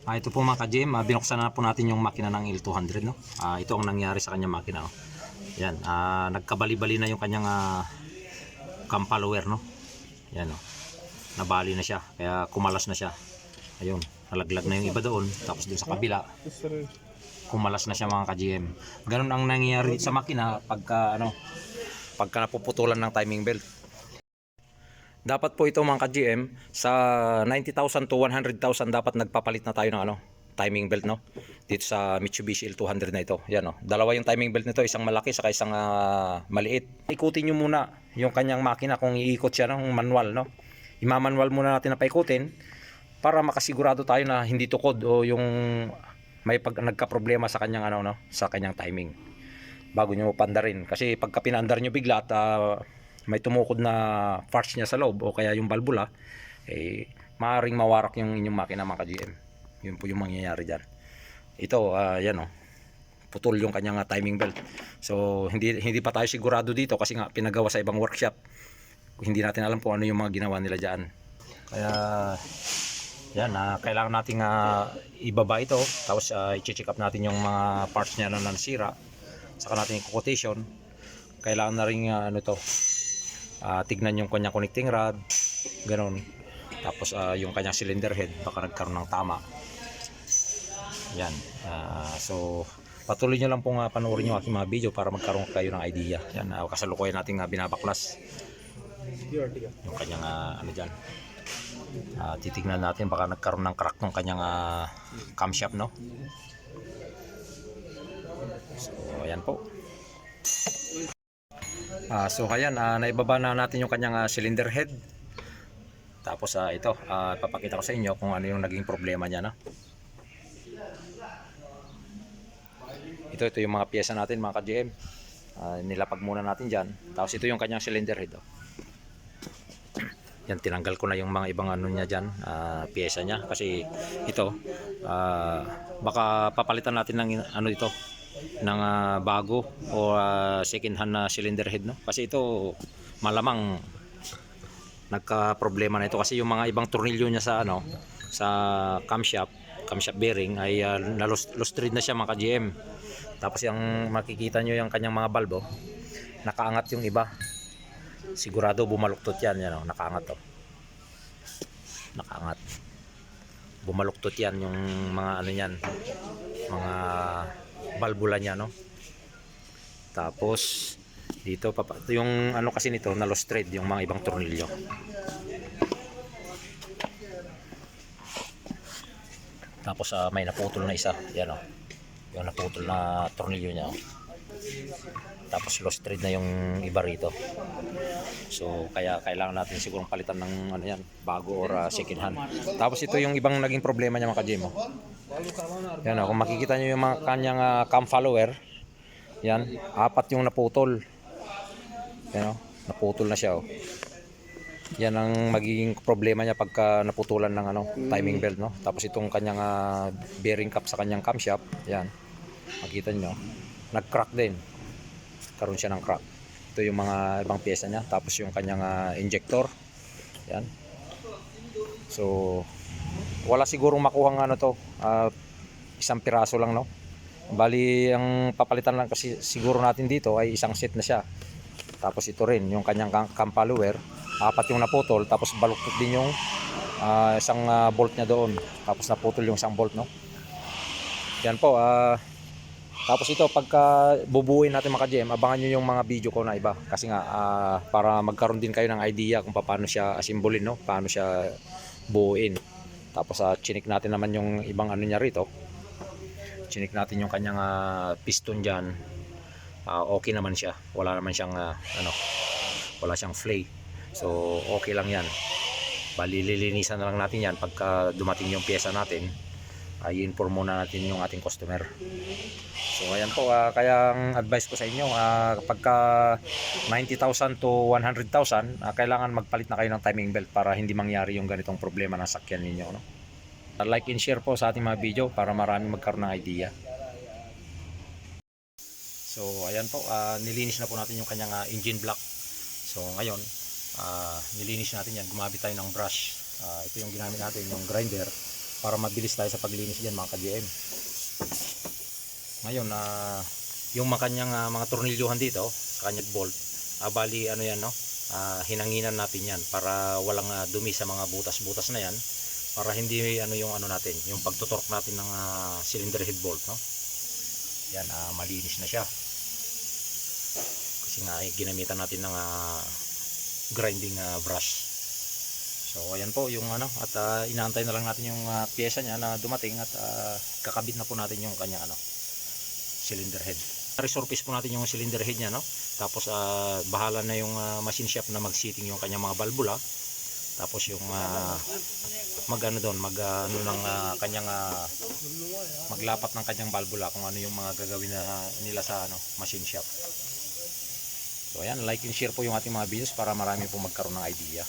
Ito po mga ka-GM, binuksan na po natin yung makina ng L200, no? Ito ang nangyari sa kanyang makina, oh. Yan, nagkabali-bali na yung kanyang cam follower, no? Yan, oh. Nabali na siya, kaya kumalas na siya. Ayun, nalaglag na yung iba doon, tapos doon sa kabila kumalas na siya mga ka-GM. Ganun ang nangyayari sa makina pagka napuputulan ng timing belt. Dapat po ito mga ka-GM, sa 90,000 to 100,000 dapat nagpapalit na tayo ng timing belt, no? Dito sa Mitsubishi L200 na ito. Yan, no? Dalawa yung timing belt nito, isang malaki saka isang maliit. Ikutin nyo muna yung kanyang makina kung iikot siya ng manual, no? Imamanual muna natin na paikutin para makasigurado tayo na hindi tukod o yung may nagka-problema sa kanyang sa kanyang timing. Bago nyo pandarin, kasi pagka pinandar nyo bigla at may tumukod na parts niya sa loob o kaya yung valvula, maaaring mawarak yung inyong makina mga ka-GM. Yun po yung mangyayari dyan. Ito, yan, putol yung kanyang timing belt. So hindi pa tayo sigurado dito kasi nga pinagawa sa ibang workshop. Hindi natin alam kung ano yung mga ginawa nila dyan. Kaya yan, kailangan nating ibaba ito, tapos i-check up natin yung mga parts niya na nasira, saka natin i-quotation. Kailangan na rin tignan yung kanyang connecting rod, ganun. Tapos yung kanyang cylinder head, baka nagkaroon ng tama. Yan, so patuloy nyo lang pong panoorin yung aking mga video para magkaroon kayo ng idea. Yan, kasalukuyan natin binabaklas yung kanyang dyan. Titignan natin baka nagkaroon ng crack ng kanyang camshaft, no? So ayan po. So ayan, naibaba na natin yung kanyang cylinder head. Tapos ito, papakita ko sa inyo kung ano yung naging problema niya, no? Ito yung mga piyesa natin mga ka-GM. Nilapag muna natin dyan. Tapos ito yung kanyang cylinder head, oh. Yan, tinanggal ko na yung mga ibang niya dyan, piyesa niya, kasi ito baka papalitan natin ng ito ng bago o second hand na cylinder head, no? Kasi ito malamang nagka problema na ito kasi yung mga ibang tornilyo niya sa sa camshaft bearing ay lustride na siya mga ka-GM. Tapos yung makikita nyo yung kanyang mga valve, nakaangat yung iba. Sigurado bumaluktot yan, nakaangat to. Nakaangat. Bumaluktot yan yung mga niyan, mga valvula niya, no. Tapos dito yung kasi nito na lost thread yung mga ibang tornilyo. Tapos may naputol na isa, yan, yung naputol na tornilyo niya, tapos lost thread na yung iba rito. So kaya kailangan natin sigurong palitan ng yan, bago or second hand. Tapos ito yung ibang naging problema niya mga ka-GM, yan, kung makikita nyo yung mga kanyang cam follower, yan, 4 yung naputol. Yan, naputol na siya, yan ang magiging problema niya pagka naputulan ng timing belt, no. Tapos itong kanyang bearing cap sa kanyang camshaft, yan, makita nyo nag-crack din, karoon siya ng crack. Ito yung mga ibang pyesa niya. Tapos yung kanyang injector, yan. So wala sigurong makuhang isang piraso lang, no. Bali ang papalitan lang kasi siguro natin dito ay isang set na siya. Tapos ito rin yung kanyang cam follower, 4 yung naputol, tapos baluktot din yung isang bolt niya doon. Tapos naputol yung isang bolt, no. Yan po. Tapos ito pagka bubuuin natin mga ka-GM, abangan nyo yung mga video ko na iba, kasi nga para magkaroon din kayo ng idea kung paano siya asimbolin, no, paano siya buuin. Tapos chinik natin naman yung ibang niya rito. Chinik natin yung kanyang piston diyan. Okay naman siya. Wala naman siyang wala siyang flay. So okay lang 'yan. Bali lilinisan na lang natin 'yan pagka dumating yung piyesa natin. I-inform muna natin yung ating customer. So ayan po, kaya ang advice ko sa inyo, pagka 90,000 to 100,000, kailangan magpalit na kayo ng timing belt para hindi mangyari yung ganitong problema ng sakyan ninyo, no? Like and share po sa ating mga video para marami magkaroon ng idea. So ayan po, nilinis na po natin yung kanyang engine block. So ngayon, nilinis natin yan, gumamit tayo ng brush. Ito yung ginamit natin, yung grinder. para mabilis tayo sa paglinis diyan mga ka-GM. Ngayon yung mga kanyang mga tornilyuhan dito sa kanyang bolt, bali ano yan, no, hinanginan natin yan para walang dumi sa mga butas-butas na yan, para hindi ano yung ano natin, yung pagtutork natin ng cylinder head bolt, no. Yan, malinis na siya kasi nga ginamitan natin ng grinding brush. So ayan po yung ano, at inaantay na lang natin yung pyesa niya na dumating, at kakabit na po natin yung kanya ano, cylinder head. Resurface po natin yung cylinder head niya, no. Tapos bahala na yung machine shop na mag-seating yung kanya mga valvula. Tapos yung mag-ano doon, mag-ano ng kanyang maglapat ng kanyang valvula kung ano yung mga gagawin na nila sa ano, machine shop. So ayan, like and share po yung ating mga videos para marami po magkaroon ng idea.